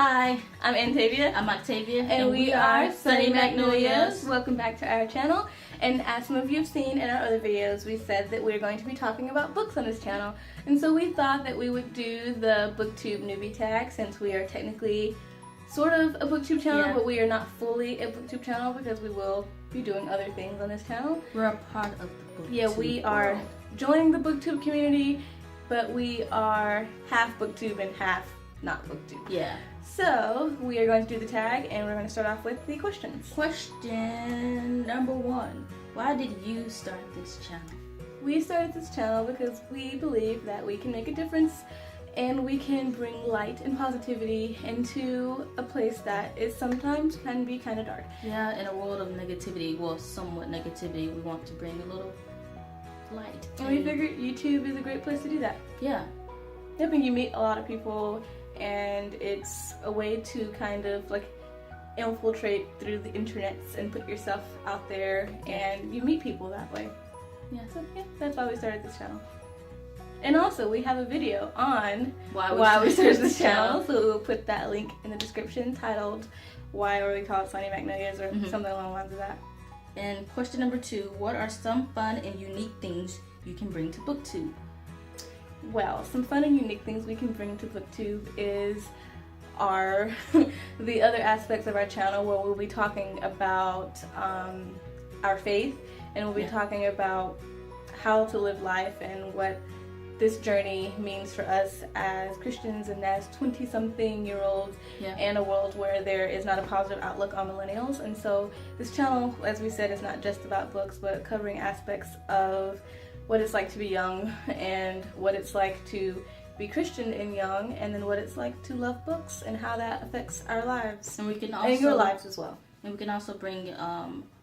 Hi, I'm Antavia. I'm Octavia. And we are Sunny Magnolias. Welcome back to our channel. And as some of you have seen in our other videos, we said that we're going to be talking about books on this channel. And so we thought that we would do the BookTube Newbie Tag, since we are technically sort of a BookTube channel, but we are not fully a BookTube channel because we will be doing other things on this channel. We're a part of the BookTube. Yeah, we are joining the BookTube community, but we are half BookTube and half not BookTube. Yeah. So we are going to do the tag, and we're going to start off with the questions. Question number 1. Why did you start this channel? We started this channel because we believe that we can make a difference and we can bring light and positivity into a place that is sometimes can be kind of dark. Yeah, in a world of negativity, well, somewhat negativity, we want to bring a little light. And we figured YouTube is a great place to do that. Yeah. I think you meet a lot of people, and it's a way to kind of like infiltrate through the internets and put yourself out there, and you meet people that way. Yeah. So yeah, that's why we started this channel. And also we have a video on why we started this channel, so we'll put that link in the description titled Why Are We Called Sunny Magnolias, or something along the lines of that. And question number 2, what are some fun and unique things you can bring to BookTube? Well, some fun and unique things we can bring to BookTube is our the other aspects of our channel, where we'll be talking about our faith, and we'll be talking about how to live life and what this journey means for us as Christians and as 20-something-year-olds in a world where there is not a positive outlook on millennials. And so this channel, as we said, is not just about books, but covering aspects of what it's like to be young, and what it's like to be Christian and young, and then what it's like to love books and how that affects our lives. And we can also, and your lives as well. And we can also bring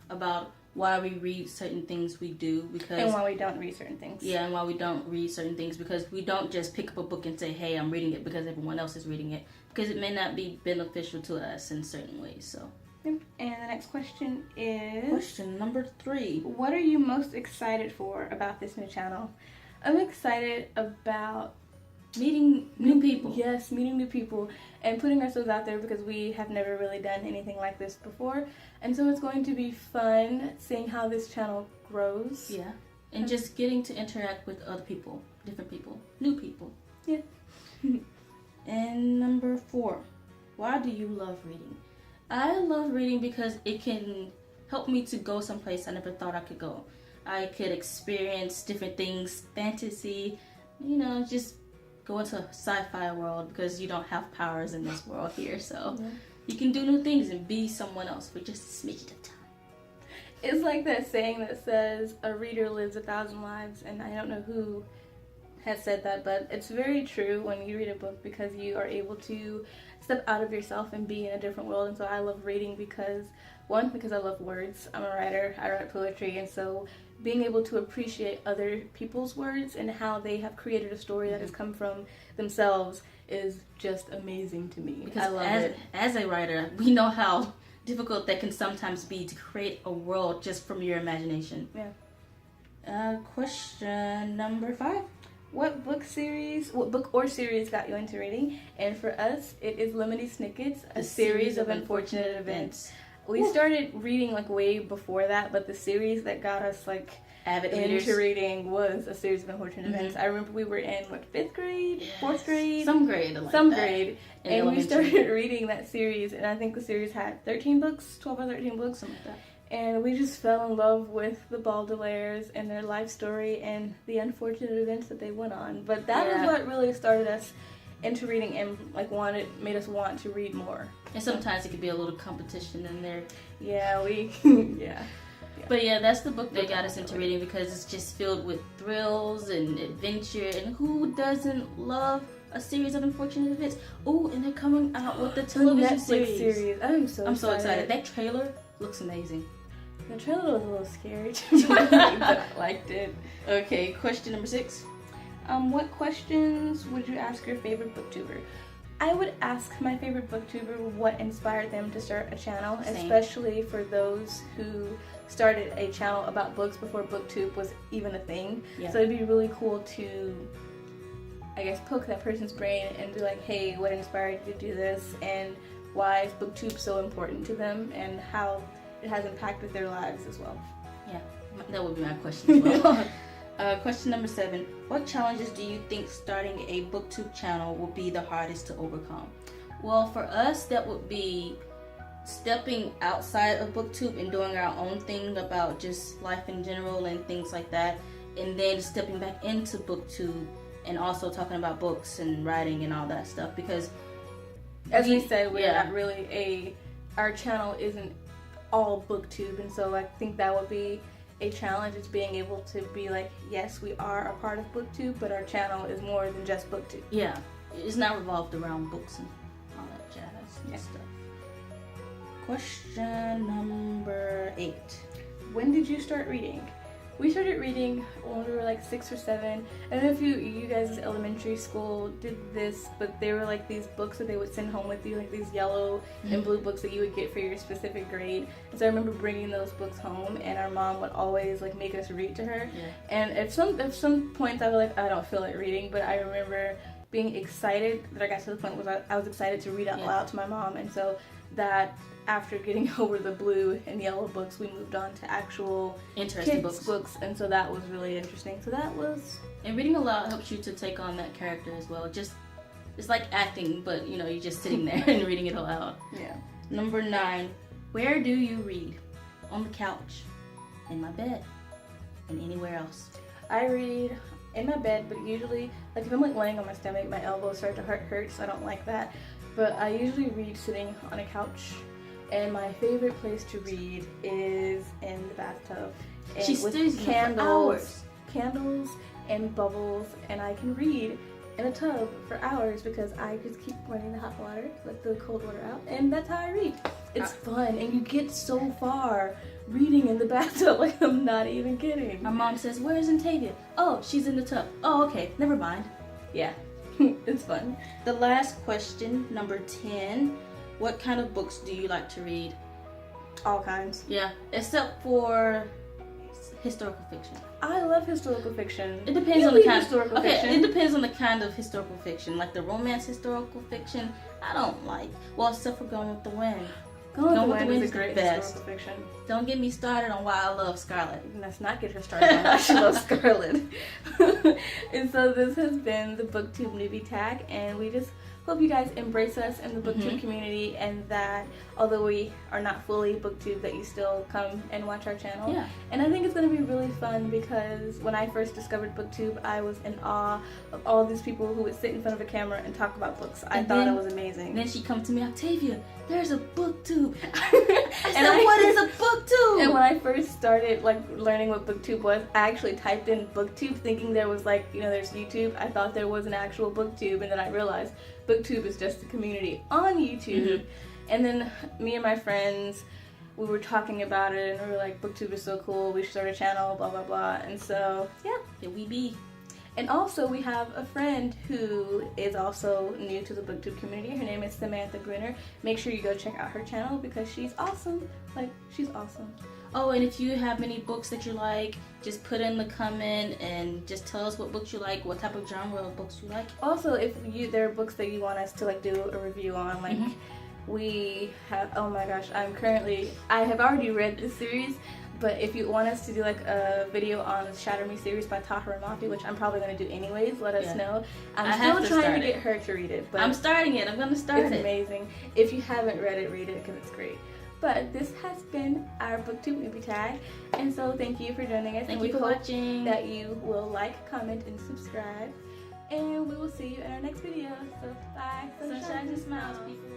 about why we read certain things we do, because and why we don't read certain things. Yeah, and why we don't read certain things, because we don't just pick up a book and say, hey, I'm reading it because everyone else is reading it, because it may not be beneficial to us in certain ways. So. And the next question is... Question number 3. What are you most excited for about this new channel? I'm excited about meeting new people. Yes, meeting new people and putting ourselves out there, because we have never really done anything like this before. And so it's going to be fun seeing how this channel grows. Yeah. And just getting to interact with other people, different people, new people. Yeah. And number 4. Why do you love reading? I love reading because it can help me to go someplace I never thought I could go. I could experience different things, fantasy, just go into a sci-fi world, because you don't have powers in this world here. So you can do new things and be someone else for just a smidget of time. It's like that saying that says, a reader lives 1,000 lives, and I don't know who has said that, but it's very true when you read a book, because you are able to step out of yourself and be in a different world. And so I love reading because I love words. I'm a writer, I write poetry, and so being able to appreciate other people's words and how they have created a story that has come from themselves is just amazing to me. Because I love it. As a writer, we know how difficult that can sometimes be to create a world just from your imagination. Yeah. Question number 5. What book or series got you into reading? And for us, it is Lemony Snicket's A Series of Unfortunate Events. We started reading like way before that, but the series that got us like avid into reading was A Series of Unfortunate Events. I remember we were in 5th grade, 4th grade, some grade, and we started reading that series, and I think the series had 13 books, 12 or 13 books, something like that. And we just fell in love with the Baudelaires and their life story and the unfortunate events that they went on. But that is what really started us into reading, and like made us want to read more. And sometimes it could be a little competition in there. Yeah, But yeah, that's the book that got us into reading, because it's just filled with thrills and adventure, and who doesn't love a series of unfortunate events? Oh, and they're coming out with the television series. I'm so excited. That trailer looks amazing. The trailer was a little scary to me, but I liked it. Okay, question number 6. What questions would you ask your favorite booktuber? I would ask my favorite booktuber what inspired them to start a channel, especially for those who started a channel about books before BookTube was even a thing. So it'd be really cool to I guess, poke that person's brain and be like, hey, what inspired you to do this, and why is BookTube so important to them, and how it has impacted their lives as well. Yeah, that would be my question as well. Question number 7. What challenges do you think starting a BookTube channel will be the hardest to overcome? Well, for us, that would be stepping outside of BookTube and doing our own thing about just life in general and things like that, and then stepping back into BookTube and also talking about books and writing and all that stuff, because as we said, we're not really our channel isn't all BookTube, and so I think that would be a challenge, is being able to be like, yes, we are a part of BookTube, but our channel is more than just BookTube. Yeah, it's not revolved around books and all that jazz and stuff. Question number 8. When did you start reading? We started reading when we were like 6 or 7. I don't know if you guys' elementary school did this, but they were like these books that they would send home with you, like these yellow and blue books that you would get for your specific grade. And so I remember bringing those books home, and our mom would always like make us read to her. Yeah. And at some points I was like, I don't feel like reading, but I remember being excited that I got to the point where I was excited to read out loud to my mom, and so that after getting over the blue and yellow books, we moved on to actual interesting books, and so that was really interesting. So that was... And reading aloud helps you to take on that character as well. Just, it's like acting, but you know, you're just sitting there and reading it aloud. Yeah. Number 9, where do you read? On the couch, in my bed, and anywhere else? I read in my bed, but usually, like if I'm like laying on my stomach, my elbows start to hurt, so I don't like that. But I usually read sitting on a couch. And my favorite place to read is in the bathtub. And she stays candles and bubbles, and I can read in a tub for hours because I just keep running the hot water, let the cold water out, and that's how I read. It's fun, and you get so far reading in the bathtub. Like, I'm not even kidding. My mom says, "Where's Antavia?" "Oh, she's in the tub." "Oh, okay, never mind." Yeah, it's fun. The last question, number 10. What kind of books do you like to read? All kinds. Yeah, except for historical fiction. I love historical fiction. It depends on the kind. It depends on the kind of historical fiction. Like the romance historical fiction, I don't like. Well, except for Gone with the Wind. Gone with the Wind is a great historical fiction. Don't get me started on why I love Scarlet. Let's not get her started on why she loves Scarlet. And so this has been the BookTube Newbie Tag, and we just hope you guys embrace us in the BookTube community, and that although we are not fully BookTube, that you still come and watch our channel. Yeah. And I think it's going to be really fun because when I first discovered BookTube, I was in awe of all these people who would sit in front of a camera and talk about books. I thought it was amazing. Then she come to me, "Octavia, there's a BookTube." I said, "What is a BookTube?" And when I first started like learning what BookTube was, I actually typed in BookTube thinking there was like, you know, there's YouTube. I thought there was an actual BookTube, and then I realized BookTube is just a community on YouTube. And then me and my friends, we were talking about it, and we were like, BookTube is so cool, we should start a channel, blah blah blah. And so yeah, here we be. And also we have a friend who is also new to the BookTube community. Her name is Samantha Grinner. Make sure you go check out her channel because she's awesome. Like, she's awesome. Oh, and if you have any books that you like, just put in the comment and just tell us what books you like, what type of genre of books you like. Also, if there are books that you want us to like do a review on, like we have, oh my gosh, I have already read this series, but if you want us to do like a video on Shatter Me series by Taha Ramafi, which I'm probably going to do anyways, let us know. I'm still trying to get her to read it. But I'm starting it. I'm going to start it. It's amazing. If you haven't read it, read it because it's great. But this has been our BookTube Newbie Tag, and so thank you for joining us. Thank you for watching. That you will like, comment, and subscribe, and we will see you in our next video. So bye. Sunshine and smiles, people.